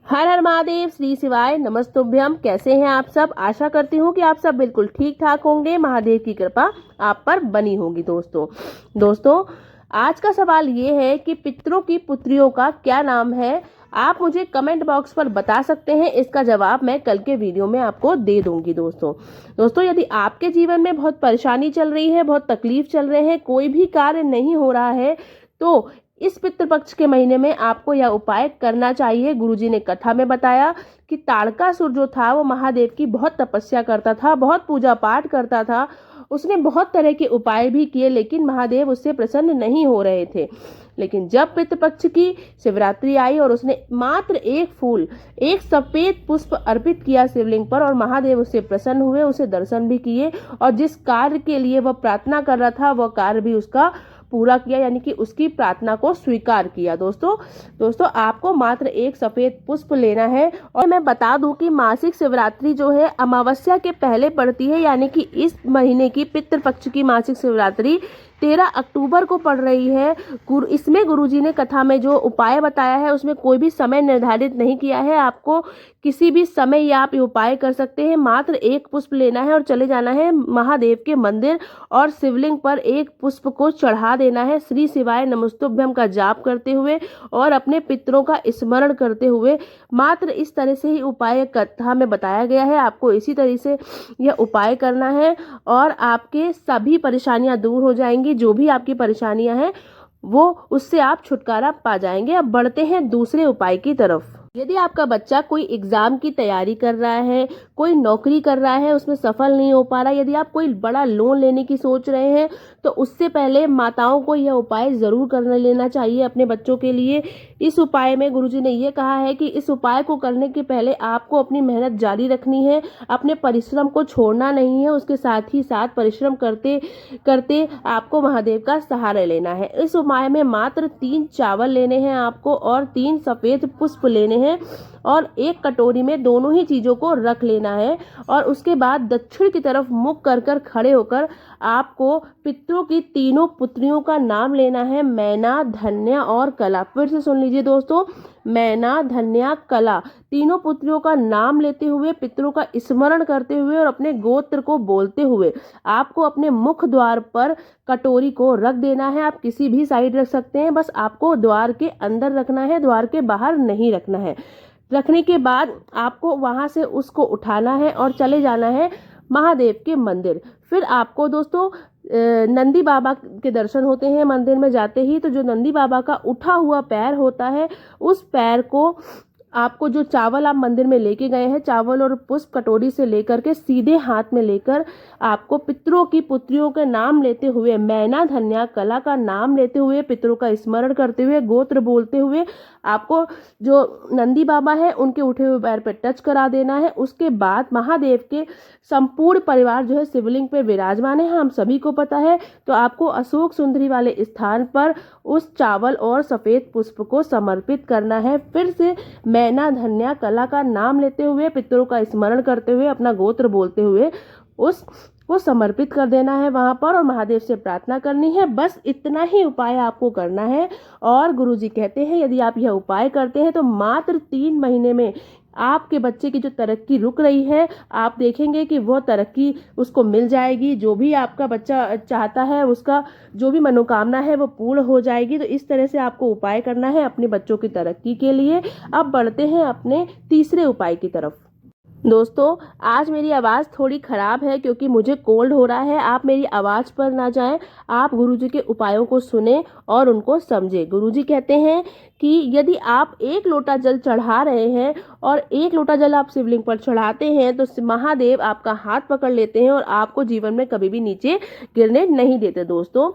हर हर महादेव, श्री शिवाय नमस्तुभ्यम। कैसे हैं आप सब? आशा करती हूँ कि आप सब बिल्कुल ठीक ठाक होंगे। महादेव की कृपा आप पर बनी होगी। दोस्तों आज का सवाल ये है कि पितरों की पुत्रियों का क्या नाम है। आप मुझे कमेंट बॉक्स पर बता सकते हैं। इसका जवाब मैं कल के वीडियो में आपको दे दूंगी। दोस्तों यदि आपके जीवन में बहुत परेशानी चल रही है, बहुत तकलीफ चल रहे हैं, कोई भी कार्य नहीं हो रहा है, तो इस पितृपक्ष के महीने में आपको यह उपाय करना चाहिए। गुरुजी ने कथा में बताया कि ताड़कासुर जो था वो महादेव की बहुत तपस्या करता था, बहुत पूजा पाठ करता था। उसने बहुत तरह के उपाय भी किए, लेकिन महादेव उससे प्रसन्न नहीं हो रहे थे। लेकिन जब पितृपक्ष की शिवरात्रि आई और उसने मात्र एक फूल, एक सफेद पुष्प अर्पित किया शिवलिंग पर, और महादेव उससे प्रसन्न हुए, उसे दर्शन भी किए, और जिस कार्य के लिए वह प्रार्थना कर रहा था वह कार्य भी उसका पूरा किया, यानी कि उसकी प्रार्थना को स्वीकार किया। दोस्तों आपको मात्र एक सफेद पुष्प लेना है। और मैं बता दूं कि मासिक शिवरात्रि जो है अमावस्या के पहले पड़ती है, यानी कि इस महीने की पितृपक्ष की मासिक शिवरात्रि 13 अक्टूबर को पड़ रही है। इसमें गुरुजी ने कथा में जो उपाय बताया है उसमें कोई भी समय निर्धारित नहीं किया है। आपको किसी भी समय ये आप ये उपाय कर सकते हैं। मात्र एक पुष्प लेना है और चले जाना है महादेव के मंदिर, और शिवलिंग पर एक पुष्प को चढ़ा देना है। श्री शिवाय नमस्तुभ्यम का जाप करते हुए और अपने पितरों का स्मरण करते हुए मात्र इस तरह से ही उपाय कथा में बताया गया है। आपको इसी तरह से यह उपाय करना है और आपके सभी परेशानियां दूर हो जाएंगी। जो भी आपकी परेशानियां हैं वो उससे आप छुटकारा पा जाएंगे। अब बढ़ते हैं दूसरे उपाय की तरफ। यदि आपका बच्चा कोई एग्जाम की तैयारी कर रहा है, कोई नौकरी कर रहा है, उसमें सफल नहीं हो पा रहा, यदि आप कोई बड़ा लोन लेने की सोच रहे हैं, तो उससे पहले माताओं को यह उपाय जरूर कर लेना चाहिए अपने बच्चों के लिए। इस उपाय में गुरुजी ने यह कहा है कि इस उपाय को करने के पहले आपको अपनी मेहनत जारी रखनी है, अपने परिश्रम को छोड़ना नहीं है। उसके साथ ही साथ परिश्रम करते करते आपको महादेव का सहारा लेना है। इस उपाय में मात्र 3 चावल लेने हैं आपको और 3 सफेद पुष्प लेने हैं, और एक कटोरी में दोनों ही चीजों को रख लेना है। और उसके बाद दक्षिण की तरफ मुख कर कर खड़े होकर आपको पितरों की तीनों पुत्रियों का नाम लेना है, मैना, धन्या और कला। फिर से सुन लीजिए दोस्तों, मैना, धन्या, कला, तीनों पुत्रियों का नाम लेते हुए, पितरों का स्मरण करते हुए और अपने गोत्र को बोलते हुए आपको अपने मुख द्वार पर कटोरी को रख देना है। आप किसी भी साइड रख सकते हैं, बस आपको द्वार के अंदर रखना है, द्वार के बाहर नहीं रखना है। रखने के बाद आपको वहां से उसको उठाना है और चले जाना है महादेव के मंदिर। फिर आपको दोस्तों नंदी बाबा के दर्शन होते हैं मंदिर में जाते ही। तो जो नंदी बाबा का उठा हुआ पैर होता है, उस पैर को आपको, जो चावल आप मंदिर में लेके गए हैं, चावल और पुष्प कटोरी से लेकर के सीधे हाथ में लेकर आपको पितरों की पुत्रियों के नाम लेते हुए, मैना, धन्या, कला का नाम लेते हुए, पितरों का स्मरण करते हुए, गोत्र बोलते हुए आपको जो नंदी बाबा है उनके उठे हुए पैर पर टच करा देना है। उसके बाद महादेव के संपूर्ण परिवार जो है शिवलिंग पर विराजमान है, हम सभी को पता है। तो आपको अशोक सुंदरी वाले स्थान पर उस चावल और सफेद पुष्प को समर्पित करना है। फिर से मैना, धन्या, कला का नाम लेते हुए, पितरों का स्मरण करते हुए, अपना गोत्र बोलते हुए उसको समर्पित कर देना है वहां पर, और महादेव से प्रार्थना करनी है। बस इतना ही उपाय आपको करना है। और गुरुजी कहते हैं यदि आप यह उपाय करते हैं तो मात्र 3 महीने में आपके बच्चे की जो तरक्की रुक रही है, आप देखेंगे कि वह तरक्की उसको मिल जाएगी। जो भी आपका बच्चा चाहता है, उसका जो भी मनोकामना है वो पूर्ण हो जाएगी। तो इस तरह से आपको उपाय करना है अपने बच्चों की तरक्की के लिए। अब बढ़ते हैं अपने तीसरे उपाय की तरफ। दोस्तों आज मेरी आवाज़ थोड़ी ख़राब है क्योंकि मुझे कोल्ड हो रहा है। आप मेरी आवाज़ पर ना जाएं, आप गुरुजी के उपायों को सुने और उनको समझें। गुरुजी कहते हैं कि यदि आप 1 लोटा जल चढ़ा रहे हैं और 1 लोटा जल आप शिवलिंग पर चढ़ाते हैं, तो महादेव आपका हाथ पकड़ लेते हैं और आपको जीवन में कभी भी नीचे गिरने नहीं देते। दोस्तों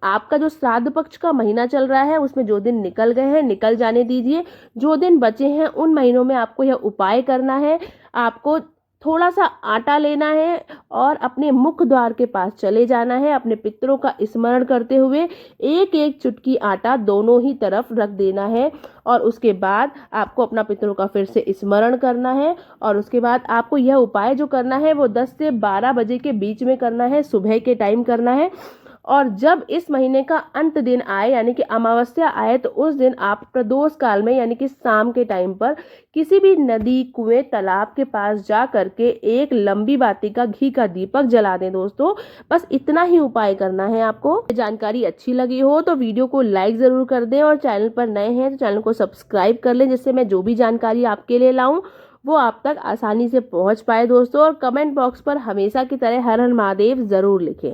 आपका जो श्राद्ध पक्ष का महीना चल रहा है उसमें जो दिन निकल गए हैं निकल जाने दीजिए। जो दिन बचे हैं उन महीनों में आपको यह उपाय करना है। आपको थोड़ा सा आटा लेना है और अपने मुख द्वार के पास चले जाना है, अपने पितरों का स्मरण करते हुए एक एक चुटकी आटा दोनों ही तरफ रख देना है। और उसके बाद आपको अपना पितरों का फिर से स्मरण करना है। और उसके बाद आपको यह उपाय जो करना है वो 10 से 12 बजे के बीच में करना है, सुबह के टाइम करना है। और जब इस महीने का अंत दिन आए यानी कि अमावस्या आए तो उस दिन आप प्रदोष काल में यानी कि शाम के टाइम पर किसी भी नदी, कुएं, तालाब के पास जा करके एक लंबी बाती का घी का दीपक जला दें दोस्तों। बस इतना ही उपाय करना है आपको। जानकारी अच्छी लगी हो तो वीडियो को लाइक जरूर कर दें और चैनल पर नए हैं तो चैनल को सब्सक्राइब कर लें, जिससे मैं जो भी जानकारी आपके लिए लाऊं वो आप तक आसानी से पहुंच पाए दोस्तों। और कमेंट बॉक्स पर हमेशा की तरह हर हर महादेव जरूर लिखें।